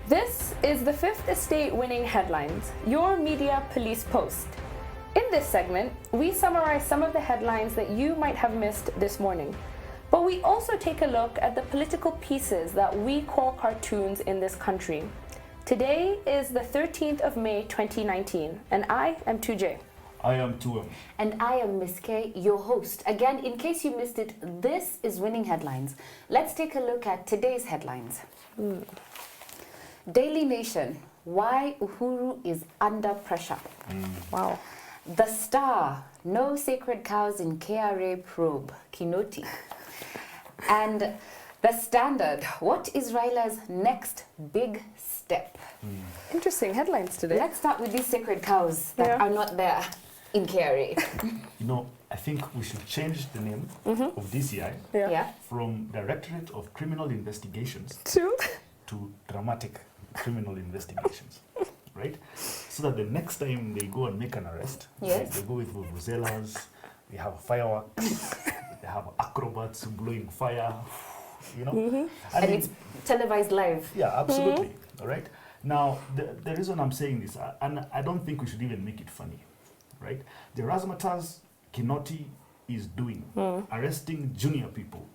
This is the Fifth Estate Winning Headlines, your media police post. In this segment, we summarize some of the headlines that you might have missed this morning. But we also take a look at the political pieces that we call cartoons in this country. Today is the 13th of May 2019, and I am 2J. I am 2M. And I am Miss K, your host. Again, in case you missed it, this is Winning Headlines. Let's take a look at today's headlines. Daily Nation, why Uhuru is under pressure. Wow. The Star, no sacred cows in KRA probe, Kinoti. And The Standard, what is RAILA's next big step? Interesting headlines today. Let's start with these sacred cows that are not there in KRA. You know, I think we should change the name of DCI from Directorate of Criminal Investigations to Dramatic Criminal Investigations, right? So that the next time they go and make an arrest, they go with vuvuzelas, they have fireworks, they have acrobats blowing fire, you know? And it's televised live. Yeah, absolutely, all right? Now, the reason I'm saying this, and I don't think we should even make it funny, right? The razzmatazz Kinoti is doing, arresting junior people,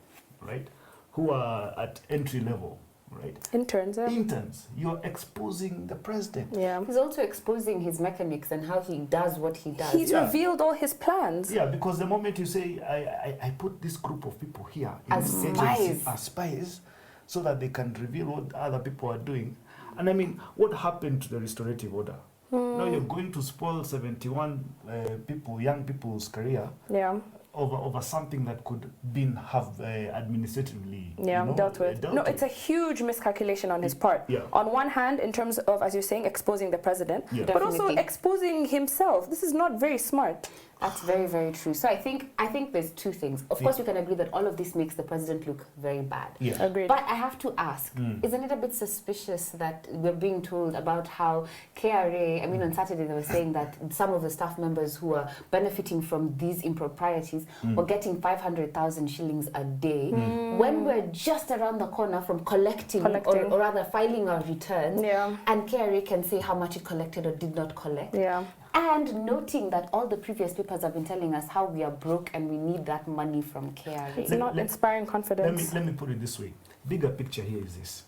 right? Who are at entry level, right? Interns, Interns. You're exposing the president. Yeah. He's also exposing his mechanics and how he does what he does. He's revealed all his plans. Yeah, because the moment you say, I put this group of people here as spies. As spies, so that they can reveal what other people are doing. And I mean, what happened to the restorative order? Now you're going to spoil 71 young people's career over something that could have administratively dealt with. No, it's a huge miscalculation on his part. Yeah. On one hand, in terms of, as you're saying, exposing the president, but also exposing himself. This is not very smart. That's very, very true. So I think there's two things. Of course, we can agree that all of this makes the president look very bad. Yeah. Agreed. But I have to ask, isn't it a bit suspicious that we're being told about how KRA, I mean, on Saturday they were saying that some of the staff members who are benefiting from these improprieties were getting 500,000 shillings a day when we're just around the corner from collecting. Or rather filing our returns. Yeah. And KRA can say how much it collected or did not collect. Yeah. And noting that all the previous papers have been telling us how we are broke and we need that money from KRA. It's not inspiring confidence. Let me put it this way. Bigger picture here is this.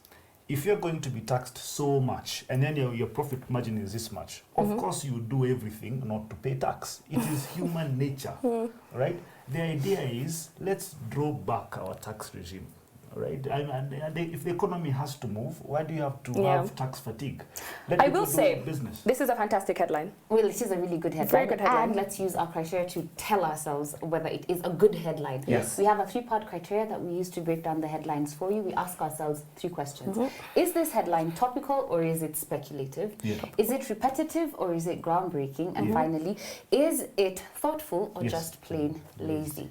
If you're going to be taxed so much and then your profit margin is this much, of course you do everything not to pay tax. It is human nature, right? The idea is let's draw back our tax regime. Right, and if the economy has to move, why do you have to have tax fatigue? I will say, business. This is a fantastic headline. Well, it is a really good headline. Very good headline. And let's use our criteria to tell ourselves whether it is a good headline. Yes. We have a 3-part criteria that we use to break down the headlines for you. We ask ourselves 3 questions. Is this headline topical or is it speculative? Yeah. Is it repetitive or is it groundbreaking? And finally, is it thoughtful or just plain lazy?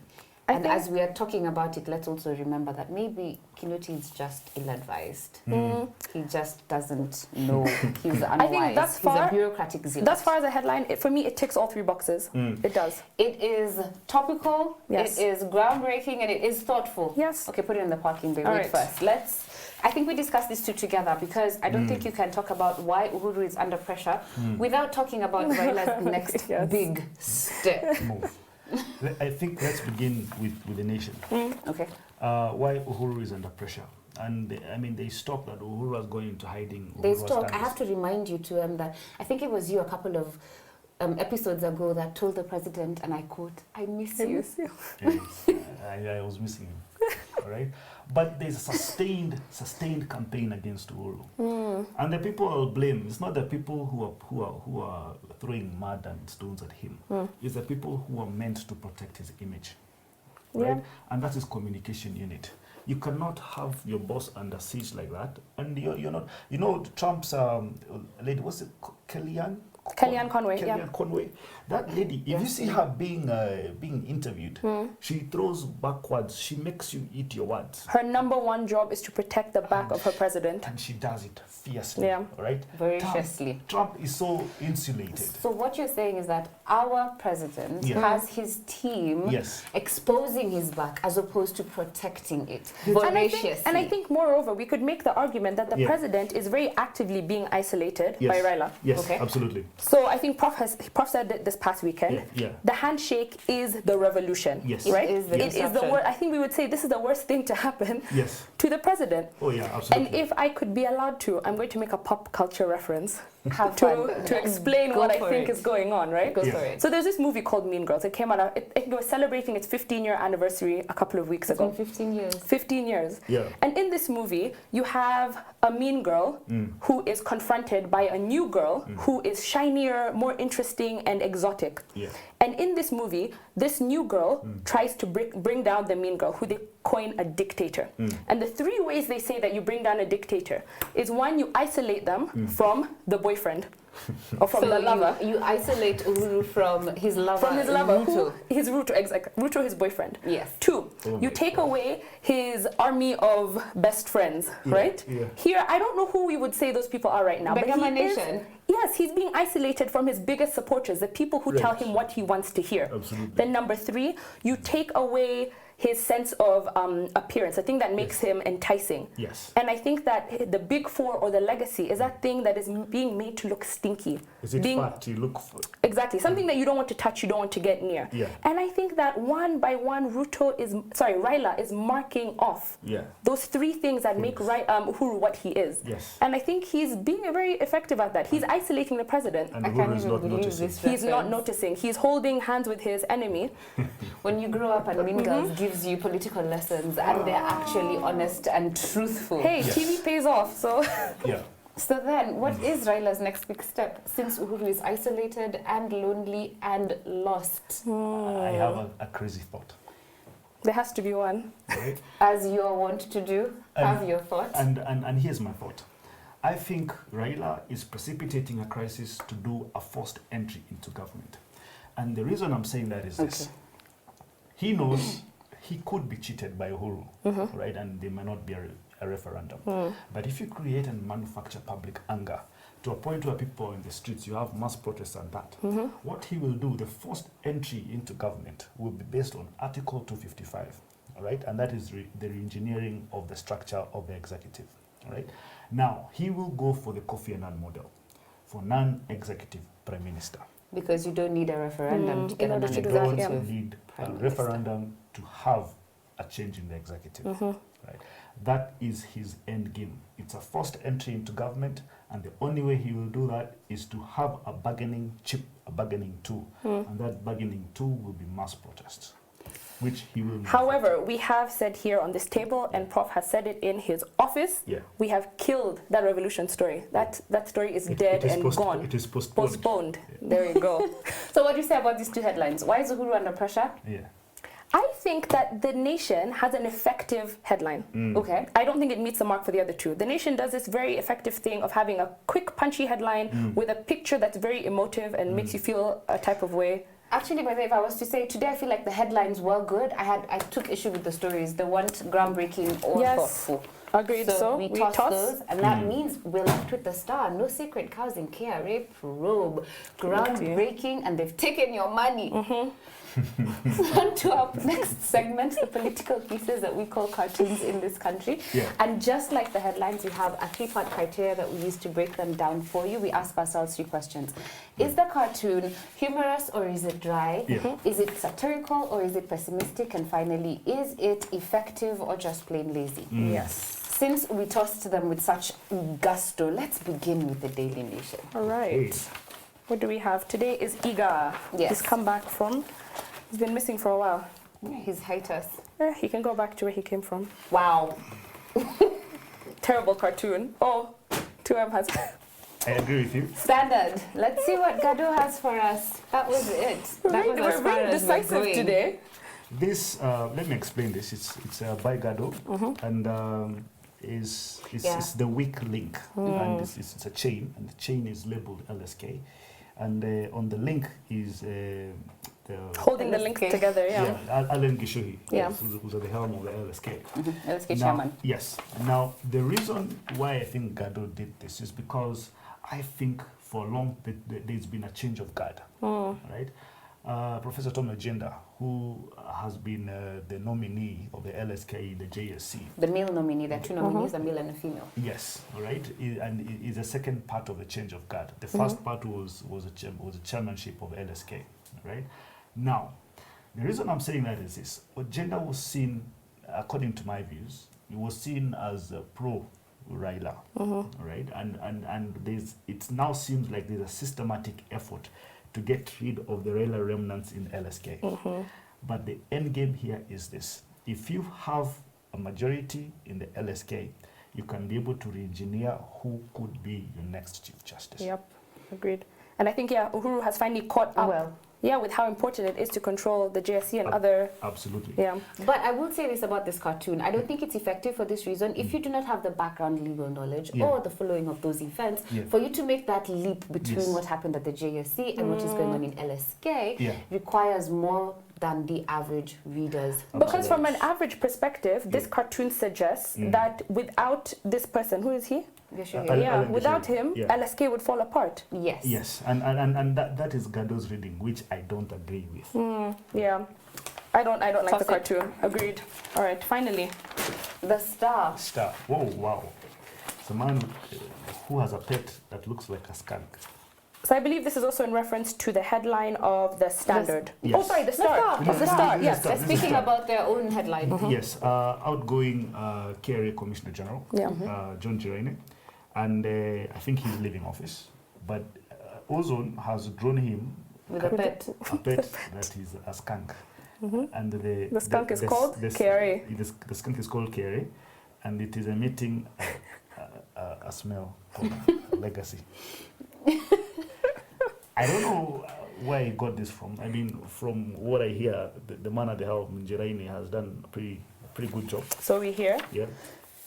And as we are talking about it, let's also remember that maybe Kinoti is just ill-advised. He just doesn't know. He's unwise. I think He's a bureaucratic zealot. That's far as a headline. For me, it ticks all 3 boxes. It does. It is topical, Yes. it is groundbreaking, and it is thoughtful. Yes. Okay, put it in the parking bay. All Wait right. first. I think we discussed these two together because I don't think you can talk about why Uhuru is under pressure without talking about Raila's next big step. Move. I think let's begin with the nation. Okay. Why Uhuru is under pressure. And I mean, they stopped that Uhuru was going into hiding. They stopped. I have to remind you to that I think it was you a couple of episodes ago that told the president, and I quote, I miss you. Yes, I was missing him. All right. But there's a sustained campaign against Uhuru. And the people I'll blame, it's not the people who are throwing mud and stones at him. It's the people who are meant to protect his image. Right? And that is communication unit. You cannot have your boss under siege like that. And you're not, Trump's lady, what's it, Kellyanne? Kellyanne Conway, Kellyanne Conway. That lady, if you see her being interviewed, she throws backwards. She makes you eat your words. Her #1 job is to protect the back of her president. And she does it fiercely, right? Very fiercely. Trump is so insulated. So what you're saying is that our president has his team exposing his back as opposed to protecting it voraciously. And I think moreover, we could make the argument that the president is very actively being isolated by RAILA. Yes, absolutely. So I think Prof said it this past weekend. The handshake is the revolution. Yes. Right? It is the worst. I think we would say this is the worst thing to happen to the president. Oh yeah, absolutely. And if I could be allowed to, I'm going to make a pop culture reference to explain what I think is going on, right? Go for it. So there's this movie called Mean Girls. It came out, it was celebrating its 15-year anniversary a couple of weeks ago. It's been 15 years. 15 years. Yeah. And in this movie, you have a mean girl who is confronted by a new girl who is shinier, more interesting, and exotic. Yeah. And in this movie, this new girl tries to bring down the mean girl, who they coin a dictator. And the 3 ways they say that you bring down a dictator is, 1, you isolate them from the boyfriend or from the lover. You isolate Uhuru from his lover. From his lover, Ruto. Ruto, his boyfriend. Yes. 2, you take away his army of best friends, right? Yeah. Here, I don't know who we would say those people are right now. Nation. Yes, he's being isolated from his biggest supporters, the people who tell him what he wants to hear. Absolutely. Then number 3, you take away his sense of appearance, a thing that makes him enticing. Yes. And I think that the big 4 or the legacy is that thing that is being made to look stinky. Is it fat you look for? Exactly. Something that you don't want to touch, you don't want to get near. Yeah. And I think that one by one, RAILA is marking off those 3 things that make Uhuru what he is. Yes. And I think he's being very effective at that. He's isolating the president. And Uhuru is not noticing. He's not noticing. He's holding hands with his enemy. When you grow up and Mean Girls gives you political lessons and they're actually honest and truthful. Hey, TV pays off, so... So then, what is Raila's next big step, since Uhuru is isolated and lonely and lost? I have a crazy thought. There has to be one. Right? As you are wont to do, have your thought. And here's my thought. I think Raila is precipitating a crisis to do a forced entry into government. And the reason I'm saying that is this. He knows he could be cheated by Uhuru, right? And there may not be a referendum. But if you create and manufacture public anger to a point where people are in the streets, you have mass protests and that, what he will do, the forced entry into government will be based on Article 255, all right? And that is the re-engineering of the structure of the executive, all right? Now, he will go for the Kofi Annan model, for non-executive prime minister. Because you don't need a referendum to get a non-executive. You don't need a referendum to have a change in the executive. Right? That is his end game. It's a forced entry into government, and the only way he will do that is to have a bargaining chip, a bargaining tool. And that bargaining tool will be mass protests, which he will... However, we have said here on this table, and Prof has said it in his office, we have killed that revolution story. That story is dead and gone. It is postponed. There you go. So what do you say about these 2 headlines? Why is Uhuru under pressure? I think that The Nation has an effective headline. Okay. I don't think it meets the mark for the other 2. The Nation does this very effective thing of having a quick, punchy headline with a picture that's very emotive and makes you feel a type of way. Actually, by the way, if I was to say today, I feel like the headlines were good. I took issue with the stories. They weren't groundbreaking or thoughtful. Agreed. So we toss those, and that means we're left with the star. No sacred cows in KRA probe. Groundbreaking, and they've taken your money. On to our next segment, the political pieces that we call cartoons in this country. And just like the headlines, we have a 3-part criteria that we use to break them down for you. We ask ourselves 3 questions. Is the cartoon humorous or is it dry? Is it satirical or is it pessimistic? And finally, is it effective or just plain lazy? Yes. Since we tossed them with such gusto, let's begin with the Daily Nation. All right. What do we have? Today is Iga. He's come back from... He's been missing for a while. He's hiatus. He can go back to where he came from. Wow. Terrible cartoon. Oh, 2M has... I agree with you. Standard. Let's see what Gado has for us. That was it. We're very decisive today. This, let me explain this. It's by Gado, and it's the weak link, and it's a chain, and the chain is labeled LSK, And on the link is holding the links together, Alan Gishuhi, who's at the helm of the LSK. LSK chairman. Yes. Now, the reason why I think Gado did this is because I think for long there's been a change of guard, right? Professor Tom Agenda, who has been the nominee of the LSK, the JSC. The male nominee, there are two nominees, a male and a female. Yes, right. And is the second part of the change of guard. The first part was a chairmanship of LSK, right? Now, the reason I'm saying that is this. Agenda was seen, according to my views, it was seen as pro-RAILA, right? And it now seems like there's a systematic effort to get rid of the RAILA remnants in LSK. But the end game here is this. If you have a majority in the LSK, you can be able to re-engineer who could be your next Chief Justice. Yep, agreed. And I think, Uhuru has finally caught up with how important it is to control the JSC and other... Absolutely. Yeah. But I will say this about this cartoon. I don't think it's effective for this reason. If you do not have the background legal knowledge or the following of those events, for you to make that leap between what happened at the JSC and what is going on in LSK requires more than the average readers. Because from an average perspective, this cartoon suggests that without this person, who is he? Without him, LSK would fall apart. Yes. Yes, and that is Gado's reading, which I don't agree with. Yeah, I don't like the cartoon. Agreed. All right, finally, the star. Star. Whoa, wow! It's a man who has a pet that looks like a skunk. So I believe this is also in reference to the headline of the Standard. Yes. Oh, sorry, the Star. The Star. Yes, they're speaking about their own headline. Yes, outgoing KRA Commissioner General, John Girene, and I think he's leaving office. But Ozone has drawn him with a pet that is a skunk. And the skunk is called KRA. The skunk is called KRA, and it is emitting a smell called legacy. I don't know where he got this from. I mean, from what I hear, the man at the helm, Njiraini, has done a pretty good job. So we hear? Yeah.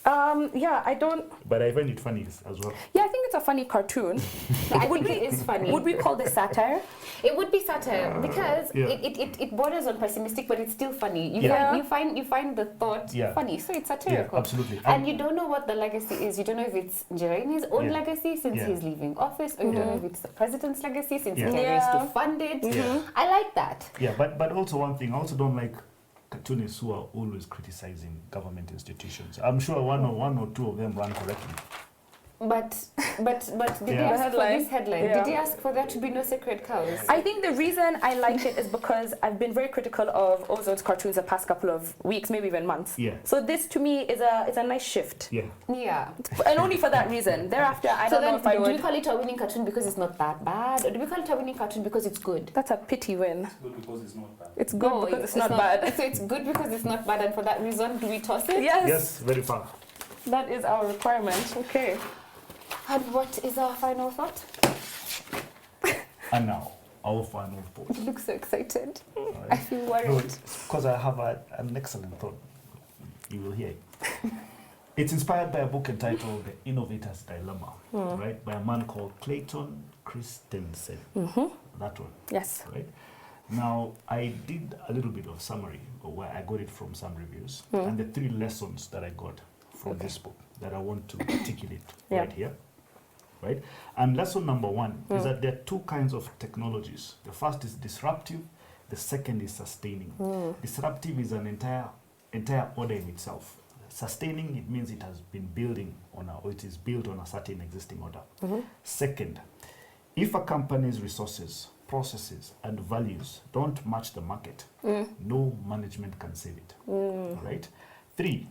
I don't... But I find it funny as well. Yeah, I think it's a funny cartoon. It is funny. Would we call this satire? It would be satire because it borders on pessimistic, but it's still funny. You find the thought funny, so it's satirical. Yeah, absolutely. And you don't know what the legacy is. You don't know if it's Njiraini's own legacy since he's leaving office, or you don't know if it's the president's legacy since he is to fund it. I like that. Yeah, but also one thing, I also don't like cartoonists who are always criticizing government institutions. I'm sure one or two of them run correctly. But did he ask for this headline? Did he ask for there to be no sacred cows? I think the reason I like it is because I've been very critical of Ozone's cartoons the past couple of weeks, maybe even months. Yeah. So this to me is a nice shift. Yeah. Yeah. And only for that reason. Thereafter, I don't know if I would. Do we call it a winning cartoon because it's not that bad, or do we call it a winning cartoon because it's good? That's a pity win. It's good because it's not bad. It's good because it's not bad. So it's good because it's not bad, and for that reason, do we toss it? Yes. Yes, very far. That is our requirement. Okay. And what is our final thought? And now, our final thought. You look so excited. Right. I feel worried. No, because I have an excellent thought. You will hear it. It's inspired by a book entitled The Innovator's Dilemma, right? By a man called Clayton Christensen. That one. Yes. Right? Now, I did a little bit of summary of where I got it from some reviews and the 3 lessons that I got from this book that I want to articulate right here. Right? And lesson number 1 is that there are 2 kinds of technologies. The first is disruptive, the second is sustaining. Disruptive is an entire order in itself. Sustaining, it means it has been building on or it is built on a certain existing order. Second, if a company's resources, processes, and values don't match the market, no management can save it. Right? 3,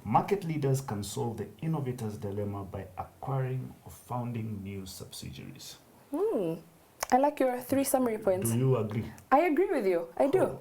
market leaders can solve the innovator's dilemma by acquiring or founding new subsidiaries. I like your 3 summary points. Do you agree? I agree with you. I do.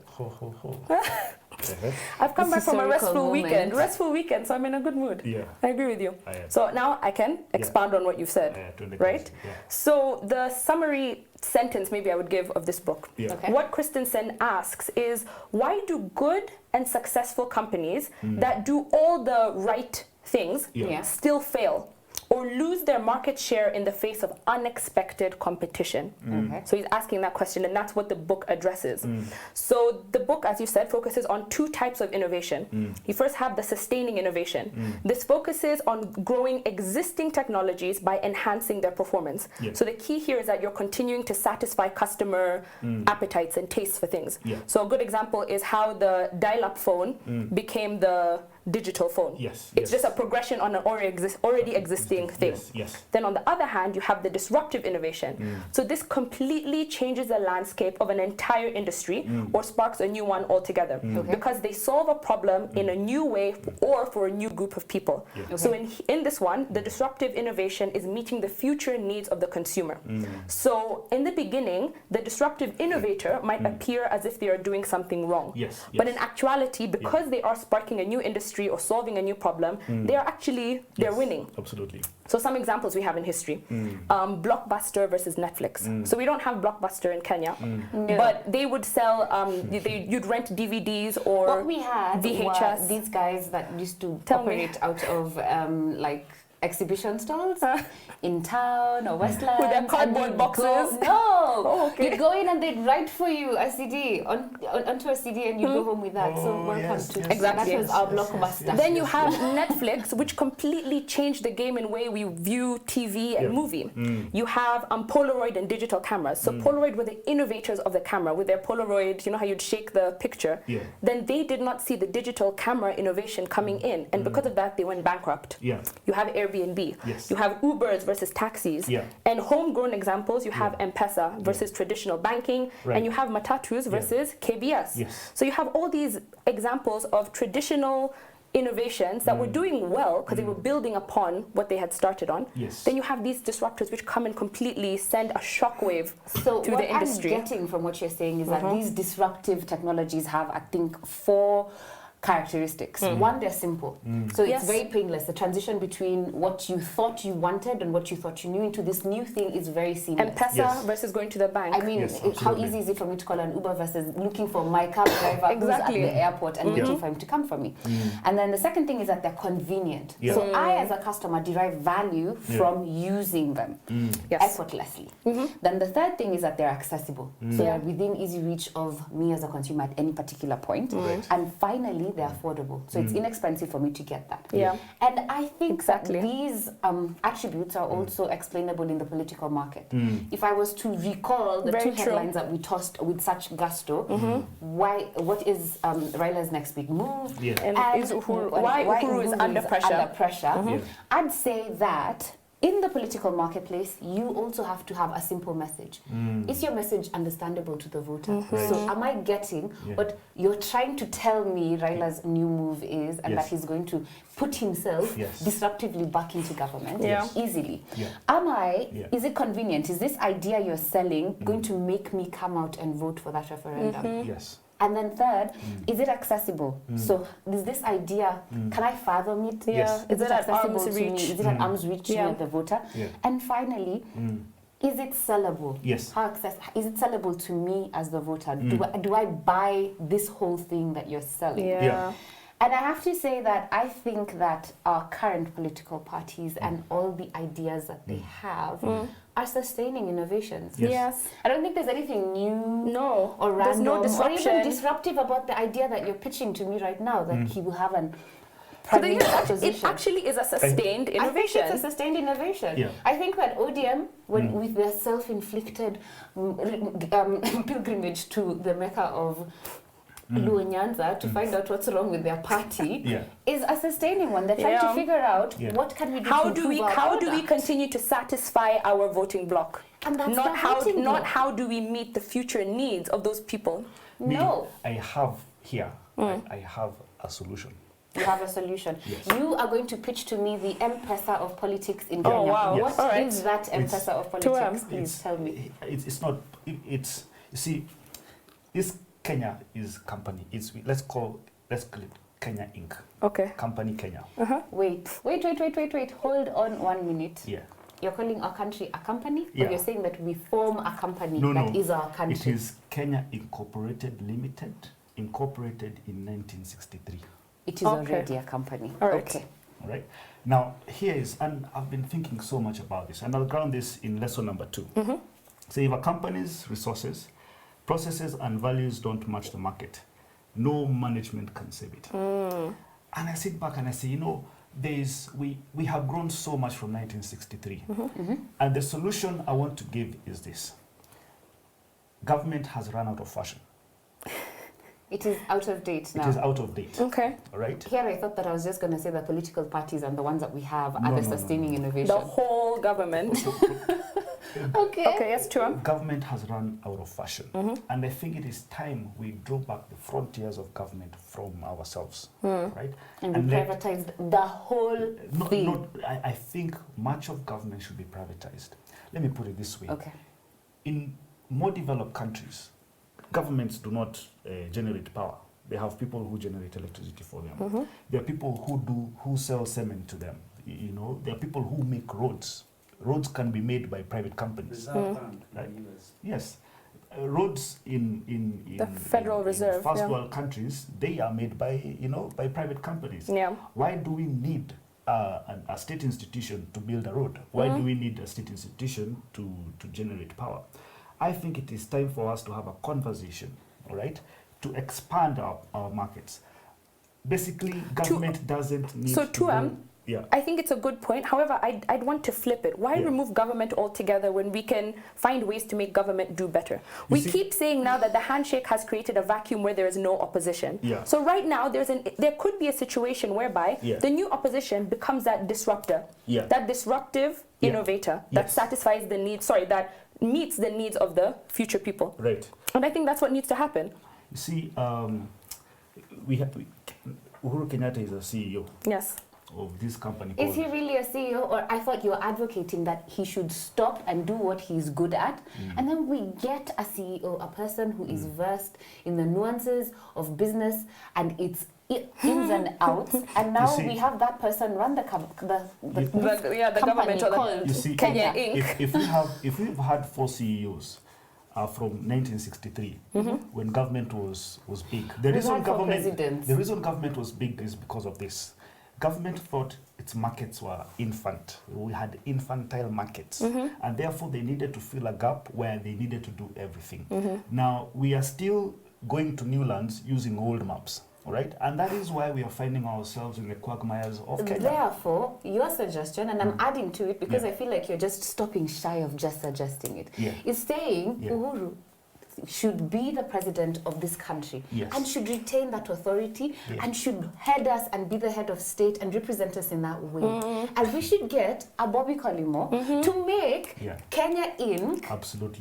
I've come back from a restful weekend, so I'm in a good mood. Yeah. I agree with you. So now I can expound on what you've said, right? So the summary sentence maybe I would give of this book. What Christensen asks is, why do good and successful companies that do all the right things still fail? or lose their market share in the face of unexpected competition? Okay. So he's asking that question, and that's what the book addresses. So the book, as you said, focuses on two types of innovation. You first have the sustaining innovation. This focuses on growing existing technologies by enhancing their performance. Yes. So the key here is that you're continuing to satisfy customer appetites and tastes for things. Yeah. So a good example is how the dial-up phone became the digital phone. Yes. It's just a progression on an already existing thing. Yes. Then on the other hand, you have the disruptive innovation. So this completely changes the landscape of an entire industry or sparks a new one altogether because they solve a problem in a new way or for a new group of people. Yeah. Okay. So in this one, the disruptive innovation is meeting the future needs of the consumer. So in the beginning, the disruptive innovator might appear as if they are doing something wrong. Yes. But in actuality, because they are sparking a new industry or solving a new problem, they're winning. Absolutely. So some examples we have in history. Blockbuster versus Netflix. So we don't have Blockbuster in Kenya, but they would sell, you'd rent DVDs or What we had VHS. were these guys that used to Tell me. operate out of like exhibition stalls in town or Westlands. With their cardboard boxes? You'd go in and they'd write for you a CD onto a CD and you go home with that. So welcome to Exactly. That was our Blockbuster. Then you have Netflix, which completely changed the game in way we view TV and movie. You have Polaroid and digital cameras. So Polaroid were the innovators of the camera with their Polaroid, you know how you'd shake the picture. Yeah. Then they did not see the digital camera innovation coming in. And because of that, they went bankrupt. Yeah. You have Airbnb. Yes. You have Ubers versus taxis. Yeah. And homegrown examples, you have M-Pesa versus traditional banking. Right. And you have Matatus versus KBS. Yes. So you have all these examples of traditional innovations that were doing well because they were building upon what they had started on. Yes. Then you have these disruptors which come and completely send a shockwave So through what the industry. I'm getting from what you're saying is that these disruptive technologies have, I think, 4 characteristics. One, they're simple. So Yes. it's very painless. The transition between what you thought you wanted and what you thought you knew into this new thing is very seamless. M-Pesa Yes. versus going to the bank. I mean, Yes, how absolutely. easy is it for me to call an Uber versus looking for my cab driver Exactly. who's at the airport and waiting for him to come for me? And then the second thing is that they're convenient. Yeah. So I, as a customer, derive value from using them Yes. effortlessly. Then the third thing is that they're accessible. So they're within easy reach of me as a consumer at any particular point. Right. And finally, they're affordable. So it's inexpensive for me to get that. Yeah. And I think Exactly. that these attributes are also explainable in the political market. If I was to recall the Very 2 true. headlines that we tossed with such gusto, what is RAILA's next big move? Yeah. And is why Uhuru is under pressure. Yeah. I'd say that in the political marketplace, you also have to have a simple message. Is your message understandable to the voter? Right. So am I getting what you're trying to tell me RAILA's new move is, and that he's going to put himself disruptively back into government easily? Yeah. Am I, is it convenient? Is this idea you're selling going to make me come out and vote for that referendum? Yes. And then third, is it accessible? So is this idea, can I fathom it? Yes. Is it at accessible arm's to me? reach? Is it at arm's reach near the voter? Yeah. And finally, is it sellable? Yes. Is it sellable to me as the voter? Do I buy this whole thing that you're selling? Yeah. And I have to say that I think that our current political parties and all the ideas that they have are sustaining innovations. Yes. I don't think there's anything new or random there's no disruption. or even disruptive about the idea that you're pitching to me right now, that he will have an So prime minister it actually is a sustained I think innovation. it's a sustained innovation. Yeah. I think that ODM, with their self-inflicted pilgrimage to the Mecca of Luo Nyanza to find out what's wrong with their party is a sustaining one. They're trying to figure out what can we do how to do we improve our how do we product. continue to satisfy our voting bloc? And that's not the how voting not bloc. how do we meet the future needs of those people? No. I have here, I have a solution. You have a solution. Yes. You are going to pitch to me the M-Pesa of politics in Oh, Kenya. wow. What All right. is that M-Pesa of politics? Please tell me. It's not. It's you see, this Kenya is company. Let's call it Kenya Inc. Okay. Company Kenya. Wait. Hold on 1 minute. Yeah. You're calling our country a company? Yeah. Or you're saying that we form a company No, that no. is our country? It is Kenya Incorporated Limited, incorporated in 1963. It is already a company. All right. Okay. All right. Now, here is, and I've been thinking so much about this, and I'll ground this in lesson number 2. So if a company's resources, processes, and values don't match the market, no management can save it. And I sit back and I say, you know, we have grown so much from 1963. And the solution I want to give is this. Government has run out of fashion. It is out of date now. It is out of date. Okay. All right? Here I thought that I was just going to say the political parties and the ones that we have are the sustaining innovation. The whole government. Okay. Okay, yes, true. Government has run out of fashion. And I think it is time we draw back the frontiers of government from ourselves. Right? And we privatized the whole thing. I think much of government should be privatized. Let me put it this way. Okay. In more developed countries, governments do not generate power. They have people who generate electricity for them. There are people who sell cement to them. You know, there are people who make roads. Roads can be made by private companies. Right? Yes. Roads in the Federal Reserve, first world countries, they are made by by private companies. Yeah. Why do we need a state institution to build a road? Why do we need a state institution to generate power? I think it is time for us to have a conversation, all right, to expand our markets. Basically, government doesn't need to yeah. I think it's a good point. However, I'd want to flip it. Why remove government altogether when we can find ways to make government do better? We keep saying now that the handshake has created a vacuum where there is no opposition. Yeah. So right now, there could be a situation whereby the new opposition becomes that disruptor, that disruptive innovator that satisfies the needs, that meets the needs of the future people. Right. And I think that's what needs to happen. You see, Uhuru Kenyatta is a CEO. Yes. Of this company. Is he really a CEO? Or I thought you were advocating that he should stop and do what he's good at, and then we get a CEO, a person who is versed in the nuances of business and its ins and outs, and now we have that person run the government called Kenya Inc. If we've had 4 CEOs from 1963, when government was big, the reason government was big is because of this. Government thought its markets were infant. We had infantile markets. And therefore, they needed to fill a gap where they needed to do everything. Now, we are still going to new lands using old maps. All right? And that is why we are finding ourselves in the quagmires of Kenya. Therefore, your suggestion, and I'm adding to it because I feel like you're just stopping shy of just suggesting it, is saying Uhuru should be the president of this country and should retain that authority and should head us and be the head of state and represent us in that way. And we should get a Bobby Collymore to make Kenya Inc.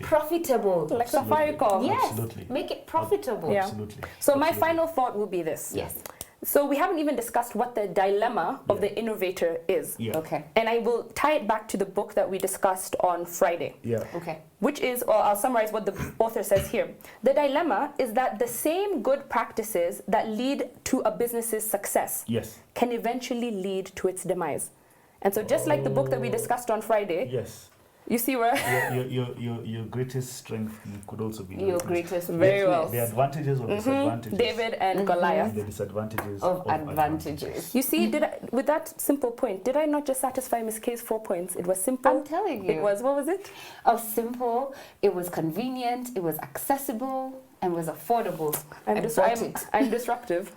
profitable. Like Safaricom. Yes, absolutely. make it profitable. Absolutely. So my final thought will be this. Yes. So we haven't even discussed what the dilemma of the innovator is. Okay. And I will tie it back to the book that we discussed on Friday. Okay. Which is, or I'll summarize what the author says here. The dilemma is that the same good practices that lead to a business's success can eventually lead to its demise. And so just like the book that we discussed on Friday, you see where your greatest strength could also be your greatest very well. The advantages or disadvantages. David and Goliath. The disadvantages of advantages. You see, with that simple point, did I not just satisfy Ms. K's 4 points? It was simple. I'm telling you. It was, what was it? Simple, it was convenient, it was accessible, and was affordable. I'm disruptive.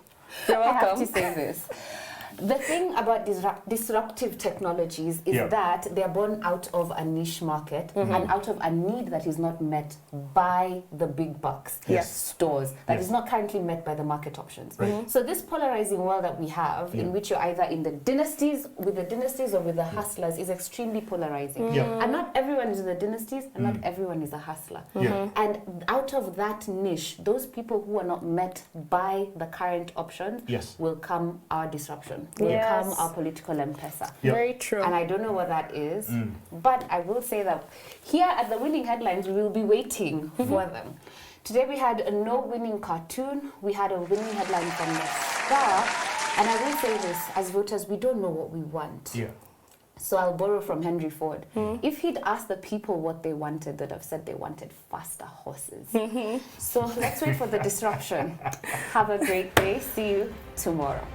You're welcome. I have to say this. The thing about disruptive technologies is that they're born out of a niche market and out of a need that is not met by the big box stores, that is not currently met by the market options. So this polarizing world that we have, in which you're either in the dynasties, or with the hustlers, is extremely polarizing. And not everyone is in the dynasties, and not everyone is a hustler. And out of that niche, those people who are not met by the current options will come our disruption. Will come our political M-Pesa. Very true. And I don't know what that is, but I will say that here at the winning headlines, we will be waiting for them. Today we had a no-winning cartoon. We had a winning headline from the Star. And I will say this, as voters, we don't know what we want. So I'll borrow from Henry Ford. If he'd asked the people what they wanted, they'd have said they wanted faster horses. So let's wait for the disruption. Have a great day. See you tomorrow.